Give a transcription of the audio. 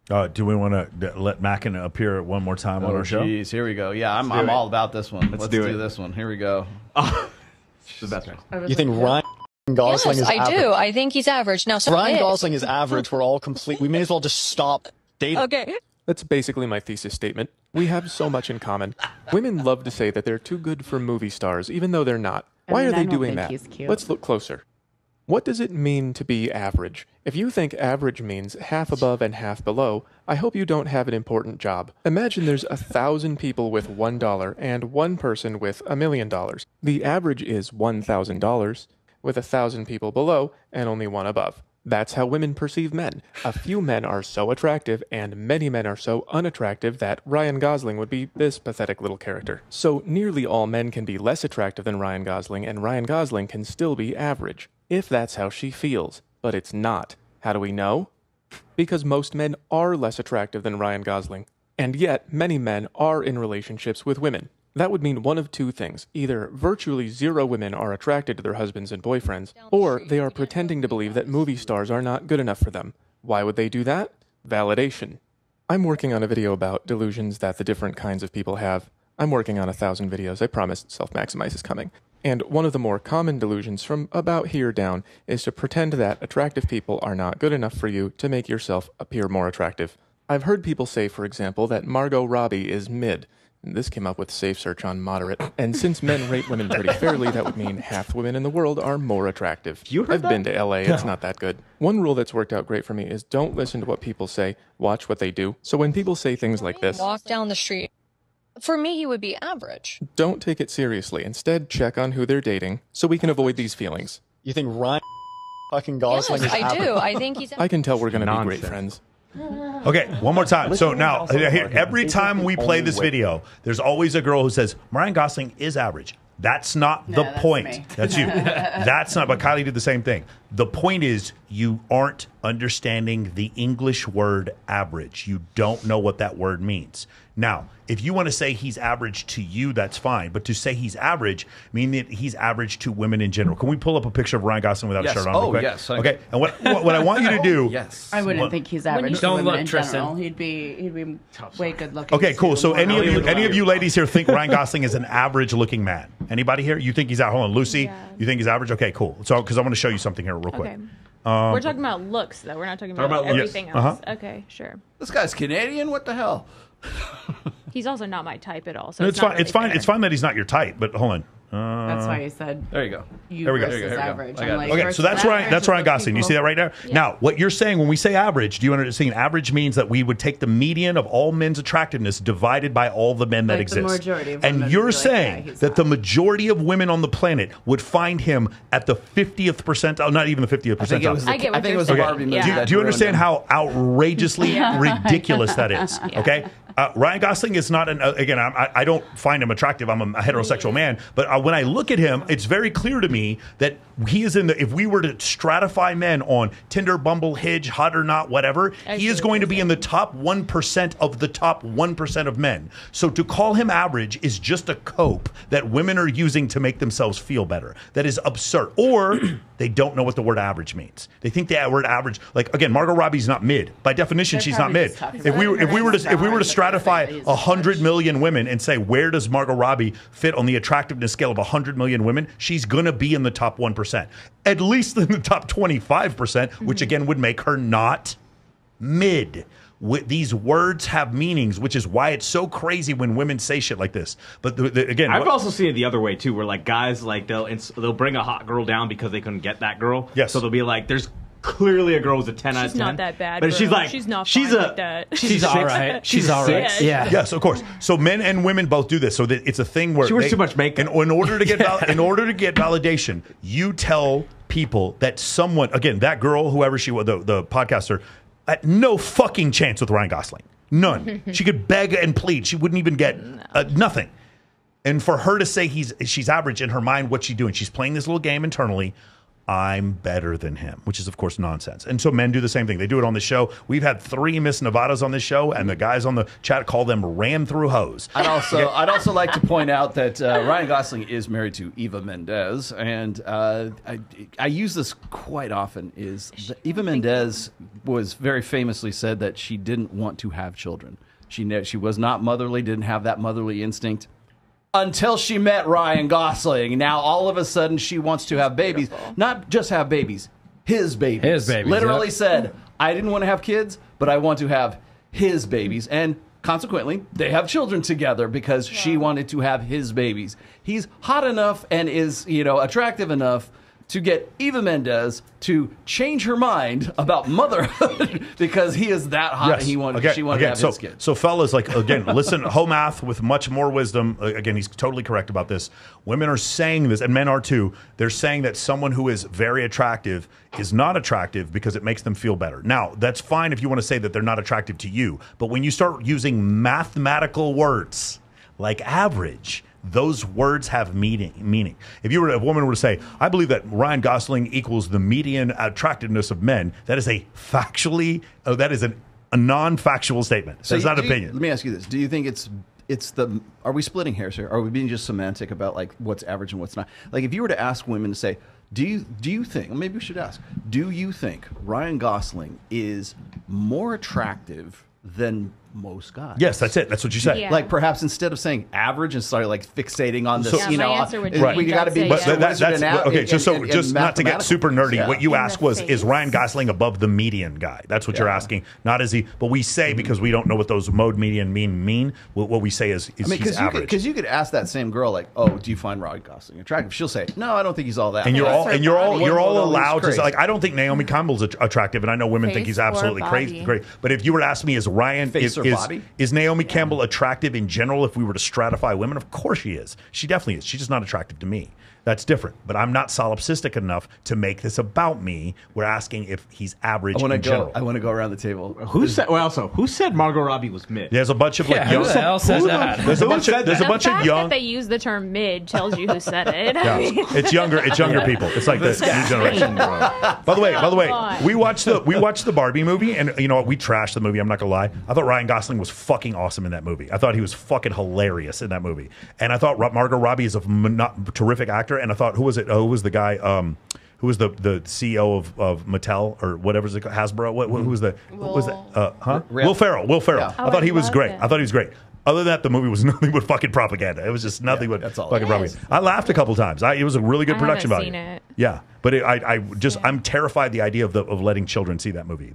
Do we want to let Mackin appear one more time on our show? Jeez, here we go. Yeah, I'm all about this one. Let's do this one. Here we go. The best. You think Ryan Gosling is average? I do. I think he's average. Now, Ryan Gosling is average. We're all complete. We may as well just stop dating. Okay. That's basically my thesis statement. We have so much in common. Women love to say that they're too good for movie stars, even though they're not. Why are they doing that? Let's look closer. What does it mean to be average? If you think average means half above and half below, I hope you don't have an important job. Imagine there's 1,000 people with $1 and one person with $1 million. The average is $1,000, with 1,000 people below and only one above. That's how women perceive men. A few men are so attractive and many men are so unattractive that Ryan Gosling would be this pathetic little character. So nearly all men can be less attractive than Ryan Gosling, and Ryan Gosling can still be average. If that's how she feels, but it's not. How do we know? Because most men are less attractive than Ryan Gosling, and yet many men are in relationships with women. That would mean one of two things. Either virtually zero women are attracted to their husbands and boyfriends, or they are pretending to believe that movie stars are not good enough for them. Why would they do that? Validation. I'm working on a video about delusions that the different kinds of people have. I'm working on 1,000 videos. I promise Self-Maximize is coming. And one of the more common delusions from about here down is to pretend that attractive people are not good enough for you to make yourself appear more attractive. I've heard people say, for example, that Margot Robbie is mid. This came up with Safe Search on moderate. And since men rate women pretty fairly, that would mean half the women in the world are more attractive. I've been to LA, it's not that good. One rule that's worked out great for me is don't listen to what people say, watch what they do. So when people say things like this, walk down the street. For me, he would be average. Don't take it seriously. Instead, check on who they're dating so we can avoid these feelings. You think Ryan fucking Gosling is average? I do. I think he's I can tell we're going to be great friends. Okay, one more time. So now, here, every time we play this video, there's always a girl who says, Ryan Gosling is average. That's not the point. Me. That's you. That's not, but Kylie did the same thing. The point is you aren't understanding the English word average. You don't know what that word means. Now, if you want to say he's average to you, that's fine. But to say he's average, mean that he's average to women in general. Can we pull up a picture of Ryan Gosling without a shirt on? Real quick? Yes. Okay. And what I want you to do. Yes. I wouldn't think he's average to women in general. He'd be way good looking. Okay, cool. So any of you ladies here think Ryan Gosling is an average looking man? Anybody here? You think he's out? Hold on, Lucy. Yeah. You think he's average? Okay, cool. So because I want to show you something here real quick. Okay. We're talking about looks, though. We're not talking about everything else. Okay, sure. This guy's Canadian. What the hell? He's also not my type at all. So no, it's fine. Really fair. It's fine that he's not your type. But hold on. That's why you said. There you go. There we go. Average. Okay, so that's Ryan Gosling. You see that right there? Yeah. Now, what you're saying when we say average, do you understand? Average means that we would take the median of all men's attractiveness divided by all the men that exist. The majority of and you're saying that the majority of women on the planet would find him at the 50th percentile, not even the 50th percentile. I think it was the Barbie movie. Do you understand how outrageously ridiculous that is? Okay. Ryan Gosling is not again. I don't find him attractive. I'm a heterosexual man, but when I look at him, it's very clear to me that he is in the. If we were to stratify men on Tinder, Bumble, Hinge, Hot or Not, whatever, he is going to be in the top 1% of the top 1% of men. So to call him average is just a cope that women are using to make themselves feel better. That is absurd. Or they don't know what the word average means. They think the word average, like again, Margot Robbie's not mid. By definition, she's not mid. If we were to stratify 100 million women and say, where does Margot Robbie fit on the attractiveness scale of 100 million women? She's going to be in the top 1%, at least in the top 25%, which again would make her not mid. These words have meanings, which is why it's so crazy when women say shit like this. But again, I've also seen it the other way too, where like guys like they'll bring a hot girl down because they couldn't get that girl. Yes. So they'll be like, there's clearly a girl who's a 10 out of 10. She's not that bad. But bro. she's like, she's not she's like that. She's all right. She's all right. Yeah. Yes, of course. So men and women both do this. So that it's a thing where she wears too much makeup. In order to get validation, you tell people that someone, again, that girl, whoever she was, the podcaster, had no fucking chance with Ryan Gosling. None. She could beg and plead. She wouldn't even get nothing. And for her to say she's average in her mind, what's she doing? She's playing this little game internally. I'm better than him, which is, of course, nonsense. And so men do the same thing. They do it on the show. We've had 3 Miss Nevadas on this show, and the guys on the chat call them ram through hose. I'd also like to point out that Ryan Gosling is married to Eva Mendes, and I use this quite often. Eva Mendes was very famously said that she didn't want to have children. She was not motherly, didn't have that motherly instinct. Until she met Ryan Gosling. Now, all of a sudden, she wants to have babies. Not just have babies, his babies. His babies. Literally said, I didn't want to have kids, but I want to have his babies. And consequently, they have children together because she wanted to have his babies. He's hot enough and is, attractive enough to get Eva Mendes to change her mind about motherhood because he is that hot and she wanted to have his kids. So fellas, again, listen, Homath with much more wisdom. Again, he's totally correct about this. Women are saying this, and men are too. They're saying that someone who is very attractive is not attractive because it makes them feel better. Now, that's fine if you want to say that they're not attractive to you. But when you start using mathematical words like average, those words have meaning. If a woman were to say, I believe that Ryan Gosling equals the median attractiveness of men, that is a non-factual statement. That's not an opinion. Let me ask you this. Do you think are we splitting hairs here? Are we being just semantic about what's average and what's not? If you were to ask women to say, do you think, maybe we should ask, do you think Ryan Gosling is more attractive than most guys? Yes, that's it. That's what you said. Yeah. Perhaps instead of saying average and start fixating on this, my answer would be we got to be. But that's okay. Just not to get super nerdy. What you asked was, is Ryan Gosling above the median guy? That's what you're asking. Not is he? But we say because we don't know what those mode median mean. What we say is he's average. Because you could ask that same girl oh, do you find Ryan Gosling attractive? She'll say, no, I don't think he's all that. And you're all allowed to say, I don't think Naomi Campbell's attractive, and I know women think he's absolutely crazy, great. But if you were to ask me, is Ryan is Naomi Campbell attractive in general? If we were to stratify women, of course she is. She definitely is. She's just not attractive to me. That's different. But I'm not solipsistic enough to make this about me. We're asking if he's average in general. I want to go around the table. Who said Margot Robbie was mid? There's a bunch of young. Who the hell said that? There's a bunch of young. That they use the term mid tells you who said it. Yeah. It's younger people. It's like the new generation. By the way, we watched the Barbie movie, and you know what? We trashed the movie. I'm not gonna lie. I thought Ryan Gosling was fucking awesome in that movie. I thought he was fucking hilarious in that movie, and I thought Margot Robbie is a terrific actor. And I thought, who was it? Who was the guy? Who was the CEO of Mattel or whatever is it called? Hasbro? Who was the? What was that? Will Ferrell. Will Ferrell. Yeah. I thought he was great. I thought he was great. Other than that, the movie was nothing but fucking propaganda. It was just nothing but fucking propaganda. I laughed a couple times. It was a really good production value. Seen it. Yeah, but I'm terrified the idea of letting children see that movie.